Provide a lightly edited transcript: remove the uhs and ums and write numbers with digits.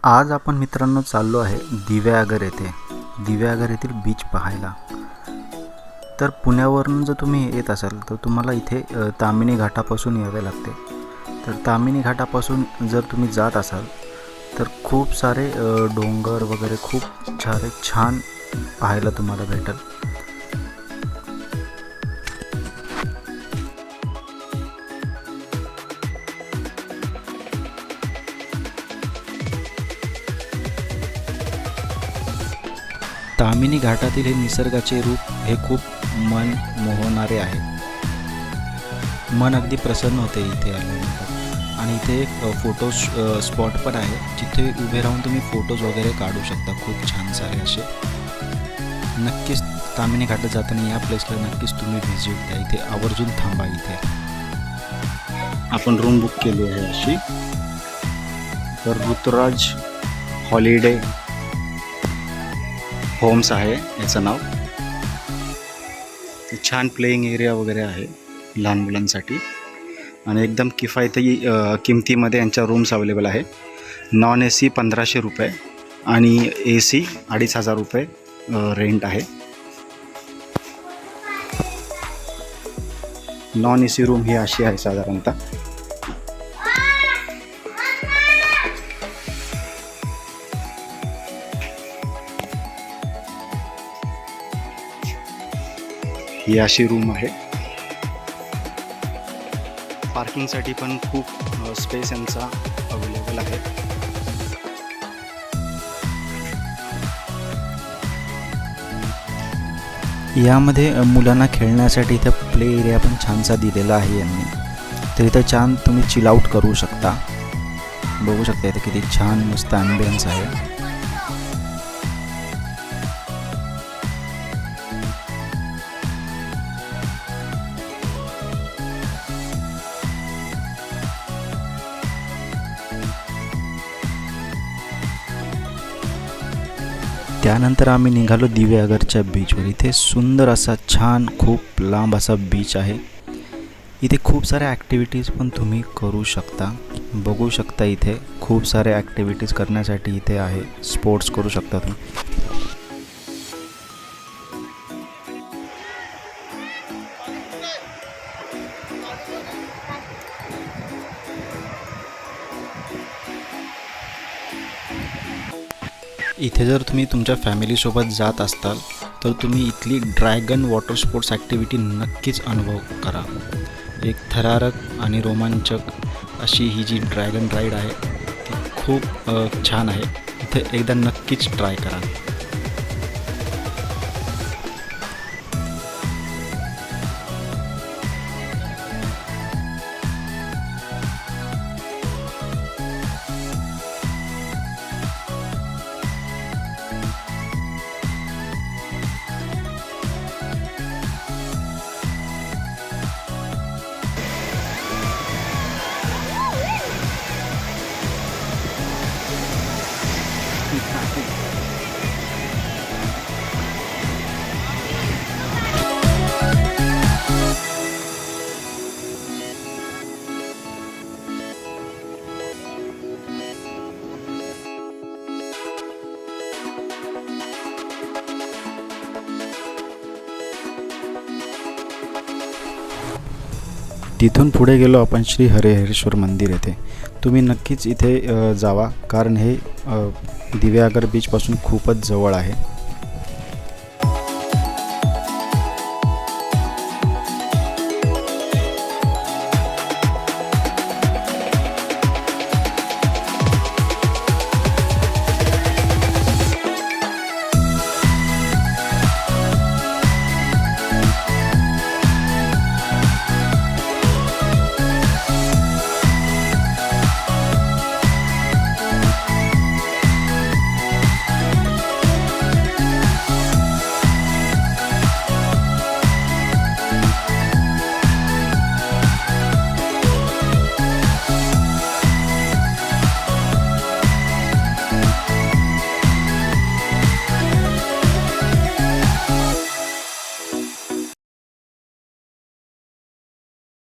आज आपण मित्रांनो चाललो आहे दिव्यागर येथे. दिव्यागर येथील बीच पाहायला. तर पुण्यावरून जर तुम्ही येत असाल तर तुम्हाला इथे ताम्हिणी घाटापासून यावे लागते. तर ताम्हिणी घाटापासून जर तुम्ही जात असाल तर खूप सारे डोंगर वगैरे खूप छान पाहायला तुम्हाला भेटेल. ताम्हिणी घाटातील हे निसर्गाचे रूप हे खूप मन मोहणारे आहे. मन अगदी प्रसन्न होते इथे आल्यानंतर. आणि इथे एक फोटो स्पॉट पण आहे जिथे उभे राहून तुम्ही फोटोज वगैरे काढू शकता, खूप छान सारे असे. नक्कीच ताम्हिणी घाटात जाताना या प्लेसला नक्कीच तुम्ही व्हिजिट द्या. इथे आवर्जून थांबा. इथे आपण रूम बुक केली आहे अशी. तर ऋतुराज हॉलिडे होम्स आहे याचं नाव. छान प्लेइंग एरिया वगैरे आहे लहान मुलांसाठी आणि एकदम किफायती किमतीमध्ये यांच्या रूम्स अवेलेबल आहे. नॉन AC 1500 रुपये आणि AC 2500 रुपये रेंट आहे. नॉन AC रूम ही अशी आहे साधारणतः. ही अशी रूम आहे. पार्किंगसाठी पण खूप स्पेस यांचा अवेलेबल आहे. यामध्ये मुलांना खेळण्यासाठी इथं प्ले एरिया पण छानसा दिलेला आहे यांनी. तर इथं छान तुम्ही चिल आउट करू शकता. बघू शकता इथे किती छान मस्त ॲम्बियन्स आहे. त्यानंतर आम्ही निघालो दिव्यागरच्या बीचवर. इथे सुंदर असा छान खूप लांब असा बीच आहे. इथे खूप साऱ्या ॲक्टिव्हिटीज पण तुम्ही करू शकता. बघू शकता इथे खूप साऱ्या ॲक्टिव्हिटीज करण्यासाठी इथे आहे. स्पोर्ट्स करू शकता तुम्ही. इथे जर तुम्ही तुमच्या फॅमिलीसोबत जात असताल तर तुम्ही इथली ड्रॅगन वॉटर स्पोर्ट्स ॲक्टिव्हिटी नक्कीच अनुभव करा. एक थरारक आणि रोमांचक अशी ही जी ड्रॅगन राईड आहे ती खूप छान आहे. इथे एकदा नक्कीच ट्राय करा. तिथून पुढे गेलो आपण श्री हरिहरेश्वर मंदिर येथे. तुम्ही नक्कीच इथे जावा कारण हे दिव्यागर बीचपासून खूपच जवळ आहे.